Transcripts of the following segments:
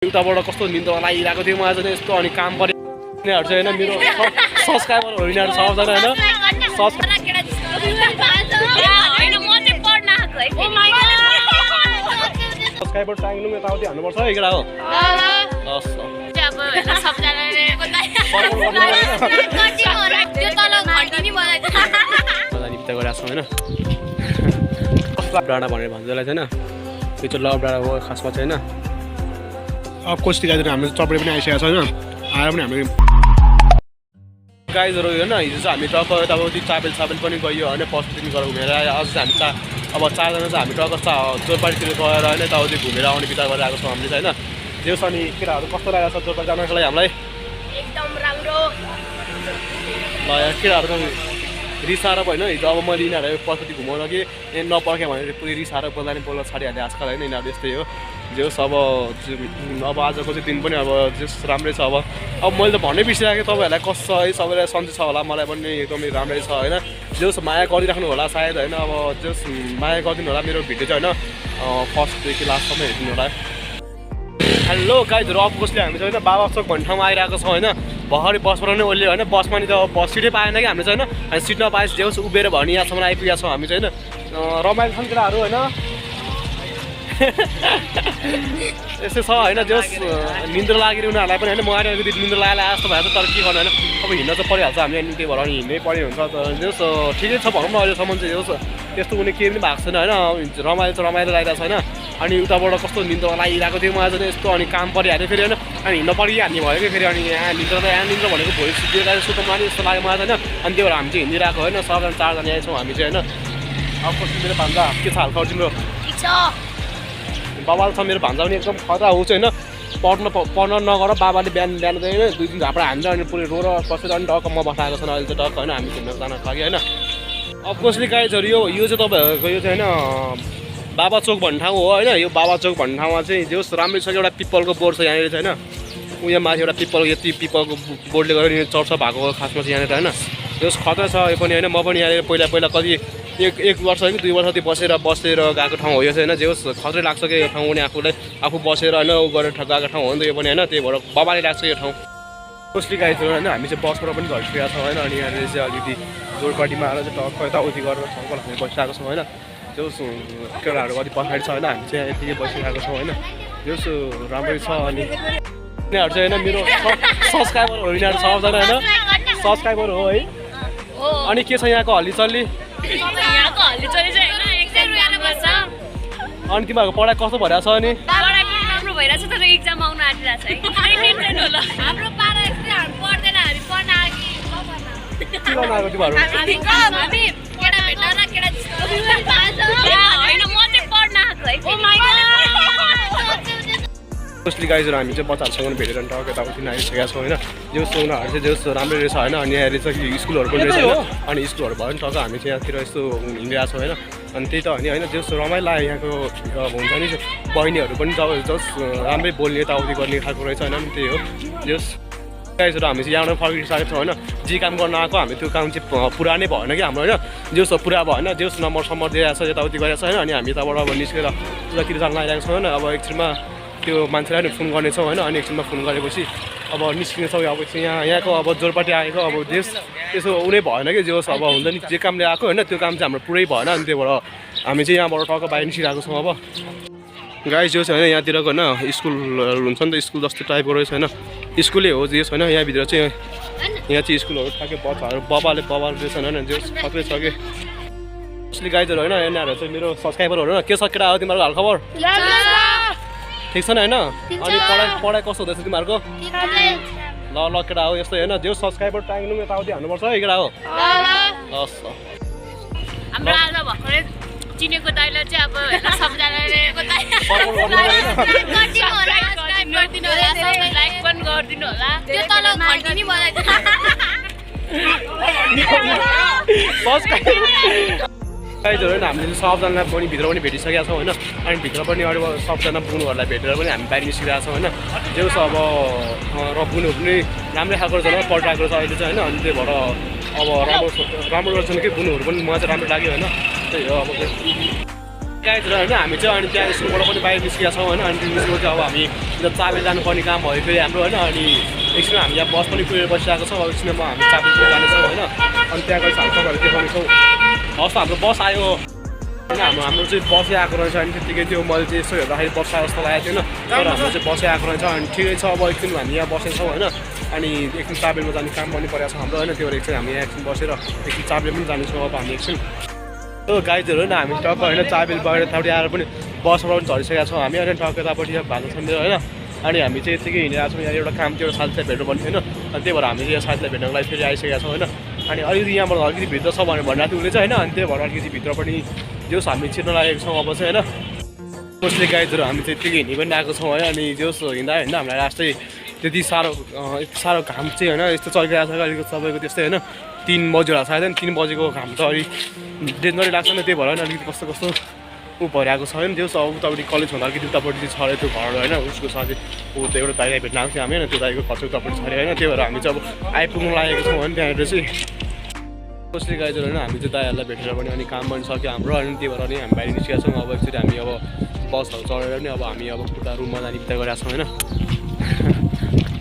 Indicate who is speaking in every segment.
Speaker 1: उताबाट कस्तो निन्द्रा लागिरहेको थियो मलाई चाहिँ यस्तो अनि काम पऱ्यो यिनीहरू चाहिँ होइन मेरो सब्सक्राइबरहरू यिनीहरू सबजना होइन सब्सक्राइबर टाइम यताउति हान्नुपर्छ है केटा हो बिता गरेको छौँ होइन कस्तो डाँडा भनेर भन्छ त्यसलाई चाहिँ यो चाहिँ लभ डाँडा हो खासमा चाहिँ होइन अब कोस्टी गाइजहरू हाम्रो चप्रे पनि आइसकेको छ होइन आएर पनि हामीले गाइजहरू होइन हिजो चाहिँ हामी टक्क यताउति चापेल पनि गयो होइन पशुदेखि गएर घुमेर आयो अझ चाहिँ हामी अब चारजना चाहिँ हामी टक्क जोरपाटीतिर गएर होइन यताउति घुमेर आउने विचार गरिरहेको छौँ हामीले चाहिँ होइन जेस अनि केटाहरू कस्तो लागेको छ जोरपाटी जानको लागि हामीलाई
Speaker 2: एकदम राम्रो
Speaker 1: ल केटाहरू त रिसाएर होइन हिजो अब मैले यिनीहरू पशुपति घुमाउन कि नपर्ख्यो भने पुरै रिसाएर बोल्दा नि बोल्न छाडिहाल्यो आजकल होइन यिनीहरू यस्तै हो जेस अब आजको चाहिँ दिन पनि अब जेस राम्रै छ अब मैले त भन्नै बिर्सिरहेको तपाईँहरूलाई कस्तो है सबैलाई सन्चै छ होला मलाई पनि एकदमै राम्रै छ होइन जेस माया गरिराख्नु होला सायद होइन अब जेस माया गरिदिनु होला मेरो भिडियो चाहिँ होइन फर्स्टदेखि लास्टसम्म हेरिदिनु होला हेलो गाइजहरू अब कसले हामी चाहिँ होइन बाबा चोक भन्ने ठाउँमा आइरहेको छौँ होइन भर्खरै बसबाट नै ओर्ल्यो होइन बसमा नि त बस सिटै पाएन कि हामीले चाहिँ होइन हामी सिट नपाएपछि जेस उभिएर भने यहाँसम्म आइपुगेका छौँ हामी चाहिँ होइन रमाइलो छन् केटाहरू होइन यस्तै छ होइन जस निन्द्रा लागेर उनीहरूलाई पनि होइन म आएर अलिकति निन्द्रा लागेर जस्तो भएको छ तर के गर्नु होइन अब हिँड्न चाहिँ परिहाल्छ हामी अनि त्यही भएर अनि हिँड्नै पर्ने हुन्छ तर जस ठिकै छ भनौँ न अहिलेसम्म चाहिँ जस त्यस्तो कुनै केही पनि भएको छैन होइन रमाइलो चाहिँ रमाइलो लागिरहेको छ होइन अनि उताबाट कस्तो निन्द्रा लागिरहेको थियो मलाई चाहिँ यस्तो अनि काम परिहाल्यो फेरि होइन अनि हिँड्न परिहाल्ने भयो कि फेरि अनि यहाँ निन्द्रा भनेको भोलि सुत्दिएर सुत्नु माने जस्तो लाग्यो मलाई होइन अनि त्यही भएर हामी चाहिँ हिँडिरहेको होइन सबजना चारजना आएछौँ हामी चाहिँ होइन अब कस्तो मेरो भान्जा के छ हालखबर तिम्रो बाबाले छ मेरो भान्जा पनि एकदम खतरा होस् होइन पढ्न नगर बाबाले बिहान चाहिँ होइन 2 दिन झापडा हान्छ अनि पुरै रोएर बसेर अनि टक्क म बसाएको छ अहिले चाहिँ टक्क होइन हामी घुम्न जान लागि होइन अब कसले गाइजहरू यो चाहिँ तपाईँहरूको यो चाहिँ होइन बाबा चोक भन्ने ठाउँ हो होइन यो बाबा चोक भन्ने ठाउँमा चाहिँ जो राम्रै छ एउटा पिपलको बोर्ड छ यहाँनिर चाहिँ होइन उयो माथि एउटा यति पिपलको बोर्डले गर्दा चर्चा भएको खासमा चाहिँ यहाँनिर होइन यो खतरा छ यो पनि होइन म पनि यहाँनिर पहिला कति एक वर्ष होइन 2 वर्ष त्यो बसेर गएको ठाउँ हो यो चाहिँ होइन जे होस् खतरै लाग्छ कि यो ठाउँ पनि आफू बसेर होइन उ गरेर गएको ठाउँ हो नि त यो पनि होइन त्यही भएर बाबाले लाग्छ यो ठाउँ कसले गाइजहरू होइन हामी चाहिँ बसबाट पनि घटिसकेका छौँ होइन अनि यहाँनिर चाहिँ अलिकति जोरपाटीमा आएर चाहिँ टक्क यताउति गरेर ठाउँको हामी बसिरहेको छौँ होइन जो केटाहरू कति पछाडि छ होइन हामी चाहिँ यतिकै बसिरहेको छौँ होइन जो राम्रै छ अनि यिनीहरू चाहिँ होइन मेरो सब्सक्राइबर हो यिनीहरू सबजना होइन सब्सक्राइबर हो है अनि के छ यहाँको हल्लीचल्ली अनि तिमीहरूको पढाइ कस्तो भइरहेको छ अनि
Speaker 2: राम्रो भइरहेछ तर एक्जाम आउन आँटिरहेछ है टेन्सन होला हाम्रो पारा हामी पढ्दैन हामी पढ्न आगि
Speaker 1: के गर्न आएको तिमीहरू
Speaker 2: हामी केटा भेट्न र केटा हैन म चाहिँ पढ्न आएको है ओ माय गॉड
Speaker 1: कसले गाइजहरू हामी चाहिँ बच्चाहरूसँग भेटेर टक्क यताउति आइसकेका छौँ होइन जो उनीहरू चाहिँ जो राम्रै रहेछ होइन अनि यहाँ रहेछ कि स्कुलहरू पनि रहेछ होइन अनि स्कुलहरू भयो नि टक्क हामी चाहिँ यहाँतिर यस्तो हिँडिरहेको छौँ होइन अनि त्यही त होइन जस रमाइलो लाग्यो यहाँको हुन्छ नि बहिनीहरू पनि जस राम्रै बोल्ने यताउति गर्ने खालको रहेछ होइन त्यही हो जस गाइजहरू हामी चाहिँ यहाँबाट फर्किसकेको छौँ होइन जे काम गर्न आएको हामी त्यो काम चाहिँ पुरा नै भएन कि हाम्रो होइन जेस पुरा भएन जेस नम्बर दिइरहेको छ यताउति गरिरहेको छ होइन अनि हामी यताबाट अब निस्केर उतातिर जान लागिरहेको छौँ होइन अब एकछिनमा त्यो मान्छेलाई नि फोन गर्नेछौँ होइन अनि एकछिनमा फोन गरेपछि अब निस्किनेछौँ अब यहाँको अब जोरपाटी आएको अब जेस त्यसो उनी भएन कि जेस अब हुन्छ नि जे कामले आएको होइन त्यो काम चाहिँ हाम्रो पुरै भएन अनि त्यही भएर हामी चाहिँ यहाँबाट टक्क बाहिर निस्किरहेको छौँ अब गाइस जो छ होइन यहाँतिरको होइन स्कुलहरू हुन्छ नि त स्कुल जस्तो टाइपको रहेछ होइन स्कुलै हो जेस होइन यहाँभित्र चाहिँ यहाँ चाहिँ स्कुलहरू ठ्याक्कै बच्चाहरू बाबाले रहेछ होइन जेस खतरै छ कि कसले गाइजहरू होइन यिनीहरू चाहिँ मेरो सब्सक्राइबरहरू होइन के छ केटा हो तिमीहरूको हालखबर ठिक छ नि होइन अनि पढाइ कस्तो हुँदैछ तिमीहरूको ल केटा हो यस्तो होइन जो सब्सक्राइबर टाइम यताउति हान्नुपर्छ है केटा हो हस्
Speaker 2: हाम्रो आज भर्खरै चिनेको दाइले चाहिँ अब सबजनाले लाइक पनि गरिदिनु होला त्यो तल घन्टी नि
Speaker 1: बजाइदिनु गाइजहरू होइन हामीले सबजनालाई पनि भित्र पनि भेटिसकेका छौँ होइन अनि भित्र पनि अरू सबजना बुनुहरूलाई भेटेर पनि हामी बाहिर निस्किरहेको छौँ होइन जो अब र बुनु पनि राम्रै खालको रहेछ पढिरहेको छ अहिले चाहिँ होइन अनि त्यही भएर अब राम्रो रहेछ कि बुनुहरू पनि मलाई चाहिँ राम्रो लाग्यो होइन त्यही हो अब गाइजहरू होइन हामी चाहिँ अनि त्यहाँ स्कुलबाट पनि बाहिर निस्किएका छौँ होइन अनि स्कुल चाहिँ अब हामी चाबेल जानुपर्ने काम भयो फेरि हाम्रो होइन अनि एकछिन हामी यहाँ बस पनि कुरेर बसिरहेको छौँ अब एकछिनमा हामी चाबेल पनि जानेछौँ होइन अनि त्यहाँ गएपछि हामी तपाईँहरू देखाउनेछौँ हवस् हाम्रो बस आयो होइन हाम्रो चाहिँ बसै आएको रहेछ अनि त्यतिकै त्यो मैले चाहिँ यसो हेर्दाखेरि बस आयो जस्तो लागेको थिएन तर हाम्रो चाहिँ बसै आएको रहेछ अनि ठिकै छ अब एकछिन हामी यहाँ बसेछौँ होइन अनि एकछिन चाबेलमा जाने काम पनि परेको छ हाम्रो होइन त्यो भएर एकछिन हामी यहाँ एकछिन बसेर एकछिन चाबेल पनि जानेछौँ अब हामी एकछिन त्यो गाइजहरू होइन हामी टक्क होइन चाबेल बाहिर यतापट्टि आएर पनि बसबाट पनि झरिसकेका छौँ हामी होइन टक्क यतापट्टि भानु छ मेरो होइन अनि हामी चाहिँ यतिकै हिँडिरहेको छौँ यहाँ एउटा काम थियो एउटा साथीलाई भेट्नुपर्ने थिएन अनि त्यही भएर हामी चाहिँ यहाँ साथीलाई भेट्नको लागि फेरि आइसकेका छौँ होइन अनि अलिकति यहाँबाट अलिकति भित्र छ भनेर भनिरहेको थियो उसले चाहिँ होइन अनि त्यही भएर अलिकति भित्र पनि जोस् हामी छिर्न लागेको छौँ अब चाहिँ होइन कसले गाइजहरू हामी चाहिँ यतिकै हिँडी पनि आएको छौँ है अनि जोस् हिँड्दा होइन हामीलाई लास्टै त्यति साह्रो घाम चाहिँ होइन यस्तो चलिरहेको छ अलिकति तपाईँको त्यस्तै होइन 3 बजी होला सायद 3 बजेको घाम त अलिक डेन्जरै लाग्छ नि त्यही भएर होइन अलिकति कस्तो कस्तो ऊ भइरहेको छ होइन त्यो उतापट्टि कलेज भन्दा अलिकति उतापट्टि छ अरे त्यो घर होइन उसको साथी ऊ त एउटा दाइलाई भेट्न आएको थियो हामी होइन त्यो दाइको घर चाहिँ उतापट्टि छ अरे होइन त्यही भएर हामी चाहिँ अब आइपुग्नु लागेको छौँ होइन त्यहाँनिर चाहिँ कसले गाइजहरू होइन हामी चाहिँ दाइहरूलाई भेटेर पनि अनि काम पनि सक्यो हाम्रो अनि त्यही भएर नि हामी बाहिर निस्केका छौँ अब एकचोटि हामी अब बसहरू चढेर पनि अब हामी अब उता रुममा जाने बित्ता गरिरहेको छौँ होइन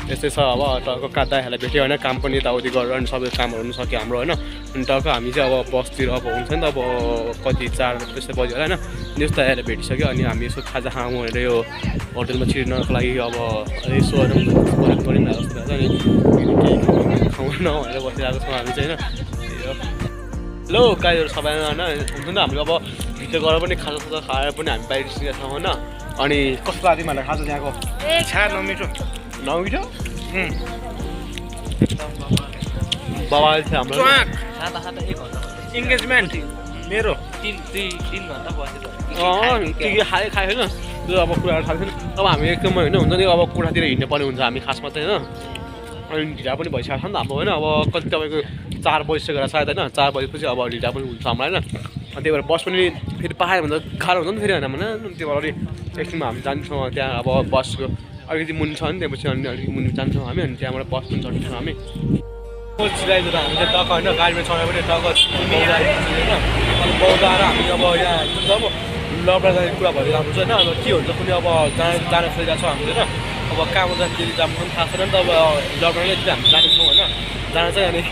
Speaker 1: यस्तै छ अब टक्क दाइहरूलाई भेट्यो होइन काम पनि यताउति गरेर अनि सबै कामहरू पनि सक्यो हाम्रो होइन अनि टक्क हामी चाहिँ अब बसतिर अब हुन्छ नि त अब कति 4 त्यस्तै बज्यो होला होइन यस्तो दाइहरूलाई भेटिसक्यो अनि हामी यसो खाजा खाऊँ भनेर यो होटलमा छिर्नको लागि अब यसो होइन गरिरहेको जस्तो लाग्छ अनि केही खाउँ न भनेर बसिरहेको छौँ हामी चाहिँ होइन लो गाईहरू सबैजना होइन हुन्छ नि त हामीले अब भित्र गएर पनि खाजा खाएर पनि हामी बाहिर निस्केका छौँ होइन अनि कस्तो लाग्यो तिमीहरूलाई खाजा त्यहाँको
Speaker 3: छा नमिठो
Speaker 1: नमिठो बाबाले थियो हाम्रो
Speaker 3: इङ्गेजमेन्ट मेरो
Speaker 2: 3 घन्टा बसेर
Speaker 1: के खायो होइन त्यो अब कुराहरू खाएको छैन अब हामी एकदमै होइन हुन्छ नि अब कोठातिर हिँड्नु पर्ने हुन्छ हामी खासमा चाहिँ होइन अनि ढिला पनि भइसकेको छ नि त हाम्रो होइन अब कति तपाईँको 4 बजिसकेर सायद होइन 4 बजेपछि अब ढिला पनि हुन्छ हामीलाई होइन अनि त्यही भएर बस पनि फेरि पायो भने त गाह्रो हुन्छ नि फेरि होइन भने त्यही भएर एकछिनमा हामी जान्छौँ त्यहाँ अब बसको अलिकति मुनि छ नि त्यसपछि अनि अलिकति मुनि जान्छौँ हामी अनि त्यहाँबाट बस पनि चढ्छौँ हामी सिलाइदिएर हामी चाहिँ टक्क होइन गाडीमा चढेर पनि टक्क होइन अनि बौद्ध आएर हामी अब यहाँ जुन अब लबडा जाने कुरा भइरहेको छ होइन अब के हुन्छ कुनै अब जान खोजिरहेको छौँ हामी होइन अब कहाँमा जाने त्यति जानु पनि थाहा छैन नि त अब लबडामै यति हामी जानेछौँ होइन जान चाहिँ अनि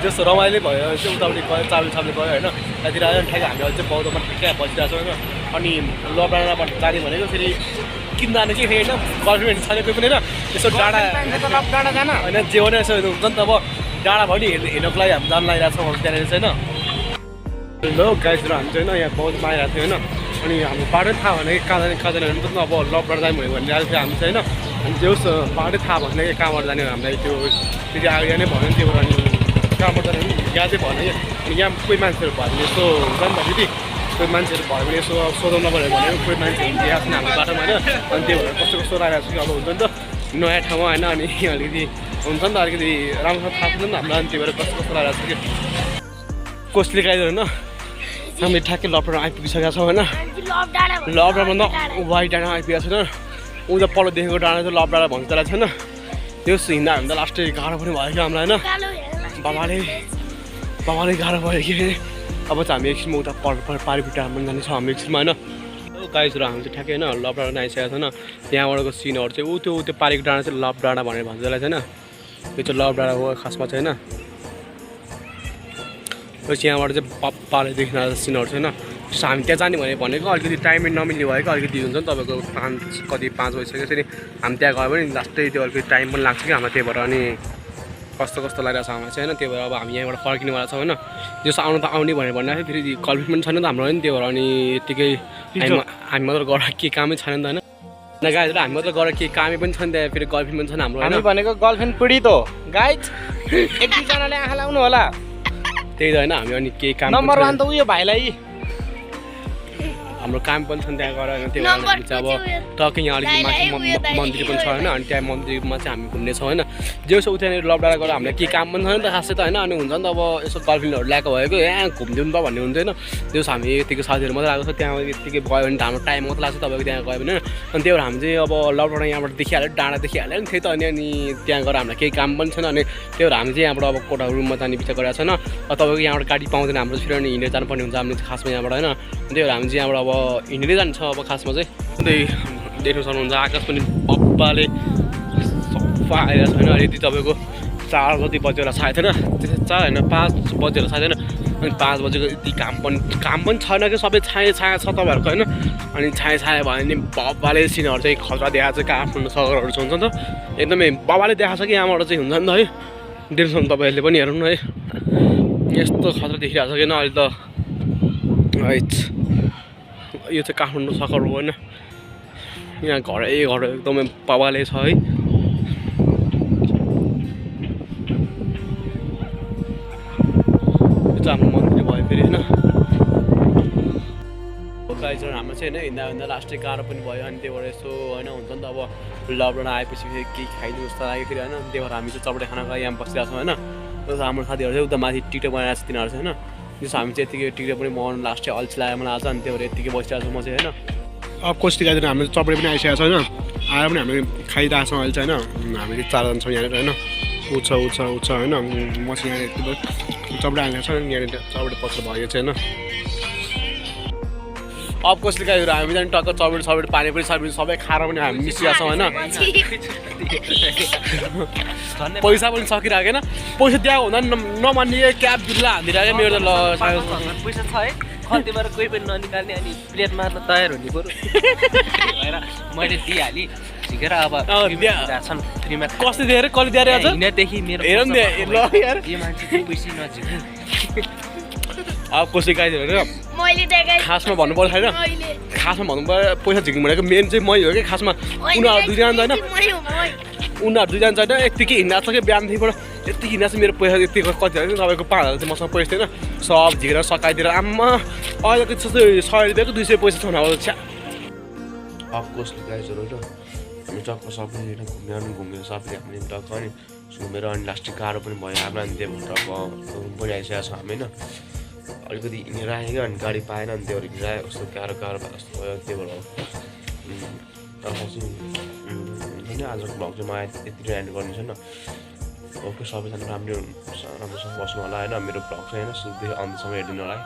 Speaker 1: जस्तो रमाइलो भयो चाहिँ उतापट्टि गयो चाबेल गयो होइन त्यहाँतिर आयो ठ्याक्कै हामी अहिले चाहिँ बौद्धमा ठ्याक्कै बसिरहेको छौँ होइन अनि लबडाबाट जाने भनेको फेरि किन जाने कि फेरि होइन गर्लफ्रेन्ड छैन कोही पनि होइन यसो डाँडा
Speaker 3: जान
Speaker 1: होइन जे भने यसो हुन्छ नि त अब डाँडा भयो नि हेर्नको लागि हामी जान लागिरहेको छौँ त्यहाँनिर चाहिँ होइन ल गाइजहरू हामी चाहिँ होइन यहाँ बौद्धमा आइरहेको थियो होइन अनि हाम्रो बाटै थाहा भने कहाँ जाने भने पनि अब लबडाँडा जाने भयो भने आएको थियो हामी चाहिँ होइन अनि त्यो बाटै थाहा भने कहाँबाट जाने हामीलाई त्यो त्यति आइडिया नै भयो नि त्यो अनि कहाँबाट जाने यहाँ चाहिँ भएन अनि यहाँ कोही मान्छेहरू भयो भने यसो हुन्छ नि त फेरि कोही मान्छेहरू भयो भने यसो सोधौँ नभएर भने कोही मान्छेहरू दिएको छैन हाम्रो बाटोमा होइन अनि त्यो भएर कस्तो कस्तो लागेको छ अब हुन्छ नि त नयाँ ठाउँमा होइन अनि अलिकति हुन्छ नि त अलिकति राम्रोसँग थाहा छैन नि त हामीलाई अनि त्यही भएर कस्तो कस्तो लागेको छ कि कसले गाइदिएर होइन हामी ठ्याक्कै लबडाँडा आइपुगिसकेका छौँ होइन लबडाँडामा न वाइट डाँडा आइपुगेको छैन उता पल्लोदेखिको डाँडा चाहिँ लबडाँडा भन्छ त्यसलाई छैन त्यो हिँड्दा हामी त लास्टै गाह्रो पनि भयो क्या हामीलाई होइन बाबाले गाह्रो भयो कि अब चाहिँ हामी एकछिनमा उता पारिपुटा पनि जानेछौँ हामी एकछिनमा होइन गाइजहरू हामी चाहिँ ठ्याक्कै होइन लबडाँडा आइसकेको छैन त्यहाँबाटको सिनहरू चाहिँ त्यो पारिको डाँडा चाहिँ लभ डाँडा भनेर भन्छ त्यसलाई छैन त्यो चाहिँ लभ डाँडा हो खासमा चाहिँ होइन पछि यहाँबाट चाहिँ पाले देखिन सिनहरू छैन हामी त्यहाँ जाने भनेको अलिकति टाइमै नमिल्ने भयो क्या अलिकति हुन्छ नि तपाईँको 5 बजिसक्यो फेरि हामी त्यहाँ गयो भने लास्टै त्यो अलिकति टाइम पनि लाग्छ कि हामीलाई त्यही भएर अनि कस्तो लागिरहेको छ हामीलाई चाहिँ होइन त्यही भएर अब हामी यहाँबाट फर्किनेवाला छौँ होइन जस्तो आउनु त आउने भनेर भन्दाखेरि फेरि गर्लफ्रेन्ड पनि छैन त हाम्रो होइन त्यही भएर अनि यत्तिकै हामी मात्र गएर केही कामै छैन नि त होइन गाइजहरू हामी मात्र गएर केही कामै पनि छ नि त्यहाँ फेरि गर्लफ्रेन्ड पनि छैन हाम्रो
Speaker 3: हामी भनेको गर्लफ्रेन्ड पीडित हो गाइज एक दुईजनाले आँखा लाउनु होला
Speaker 1: त्यही त होइन हामी अनि केही काम
Speaker 3: नम्बर 1 त उयो भाइलाई
Speaker 1: हाम्रो काम पनि छ त्यहाँ गएर होइन त्यही भएर हामी चाहिँ अब टक्कै यहाँ अलिकति माथि मन्दिर पनि छ होइन अनि त्यहाँ मन्दिरमा चाहिँ हामी घुम्नेछौँ होइन जे उसो उतानिर लबडाँडा गएर हामीलाई केही काम पनि छैन नि त खासै त होइन अनि हुन्छ नि त अब यसो गर्लफ्रेन्डहरू ल्याएको भएको यहाँ घुमिदिउँ त भन्ने हुन्छ होइन त्यो हामी यतिको साथीहरू मात्रै आएको छ त्यहाँ यतिकै गयो भने हाम्रो टाइम मात्रै लाग्छ तपाईँको त्यहाँ गयो भने अनि त्यही भएर हामी चाहिँ अब लबडाँडा यहाँबाट देखिहाल्यो डाँडा देखिहाल्यो नि त्यही त अनि त्यहाँ गएर हामीलाई केही काम पनि छैन अनि त्यही भएर हामी चाहिँ यहाँबाट अब कोठा रुममा जाने विचार गरेको छैन तपाईँको यहाँबाट गाडी पाउँदैन हाम्रो फेरि अनि हिँडेर जानुपर्ने हुन्छ हामीले खासमा यहाँबाट होइन त्यही भएर हामी चाहिँ यहाँबाट अब हिँडेरै जान्छ अब खासमा चाहिँ त्यही देख्नु सक्नुहुन्छ आकाश पनि बबाले सफा आइरहेको छैन। यदि तपाईँको 4 कति बजेर सायद होइन 4 होइन 5 बजेर सायद होइन अनि 5 बजेको यति काम पनि छैन कि सबै छाया छ तपाईँहरूको होइन। अनि छाया भयो भने बबाले सिनहरू चाहिँ खतरा देखाएको छ काठमाडौँ सहरहरू हुन्छ नि त एकदमै बबाले देखाएको छ कि यहाँबाट चाहिँ हुन्छ नि त है। दिनसम्म तपाईँहरूले पनि हेर्नु न है यस्तो खतरा देखिरहेको छ किन अहिले त यो चाहिँ काठमाडौँ सहर हो होइन। यहाँ घर एकदमै बबाले छ है। हाम्रो मन्दिर भयो फेरि होइन गाइजहरू हाम्रो चाहिँ होइन हिँड्दा लास्टै गाह्रो पनि भयो अनि त्यही भएर यसो होइन हुन्छ नि त अब लकडाउन आएपछि फेरि केही खाइदिनु जस्तो लाग्यो फेरि होइन। त्यही भएर हामी चाहिँ चपडे खानाको यहाँ बसिरहेको छौँ होइन। जस्तो हाम्रो साथीहरू चाहिँ उता माथि टिकटक बनाइरहेको छ तिनीहरू चाहिँ होइन। जस्तो हामी चाहिँ यतिकै टिकटक पनि बनाउनु लास्ट चाहिँ अल्छी लाग्यो मलाई आज अनि त्यही भएर यतिकै बसिरहेको छु म चाहिँ होइन। अब कसरी गाइजहरू हाम्रो चपडे पनि आइसकेको छ होइन आएर पनि हामी खाइरहेको छौँ अहिले चाहिँ होइन। हामीले 4 जना छौँ यहाँनिर होइन उछ होइन म चाहिँ यहाँ यति चपडे हालेको छ यहाँनिर चपडे पत्र भयो चाहिँ होइन। अब कसले गाइजहरू हामी जाने टक्क चपडे पानी पनि सबै खाएर पनि हामी मिसिरहेको छौँ होइन। पैसा पनि सकिरहेको होइन पैसा दिएको हुँदा नमान्ने क्याब बिल्ला हानिरहेको मेरो त ल
Speaker 3: पैसा छ है खल्तीबाट कोही पनि ननिकाल्ने अनि प्लेट मार्न तयार हुने बरु भएर मैले दिइहालेँ झिकेर अब छन् फ्रीमा
Speaker 1: कसले दिएर कसले दिएर आज
Speaker 3: हिँड्नेदेखि मेरो
Speaker 1: हेर नि ल यार
Speaker 3: यो मान्छे बेसी नझिक्नु।
Speaker 1: अब कसै गाइजहरू खासमा भन्नु पर्छ होइन खासमा भन्नु पर्यो पैसा झिक्नु भनेको मेन चाहिँ मै हो कि खासमा उनीहरू दुईजना छैन उनीहरू दुईजना छैन यत्तिकै हिँड्दा छ कि बिहानदेखिबाट यति हिँड्दा चाहिँ मेरो पैसा यतिको कति होइन तपाईँको 5,000 चाहिँ मसँग पैसा थिएन सब झिकेर सकाइदिएर आम्मा अहिलेको त्यस्तो 100 रुपियाँको 200 पैसा छ भने छ्या। अब कसले गाइजहरू होइन हामी टक्क सबैले घुमेर सबैले हामीले टक्क अनि घुमेर अनि लास्टै गाह्रो पनि भयो हाम्रो अनि त्यही भएर टक्क पनि आइसकेको छ हामी होइन। अलिकति हिँडेर आयो क्या अनि गाडी पाएन अनि त्यो भएर हिँडेर आयो कस्तो गाह्रो भयो जस्तो भयो त्यही भएर होइन आजको भ्लग चाहिँ मलाई यति एन्ड गर्नु छैन। ओके सबैजना राम्रोसँग बस्नु होला होइन मेरो भ्लग चाहिँ होइन सुत्दै अन्तसम्म हेरिदिनु होला है।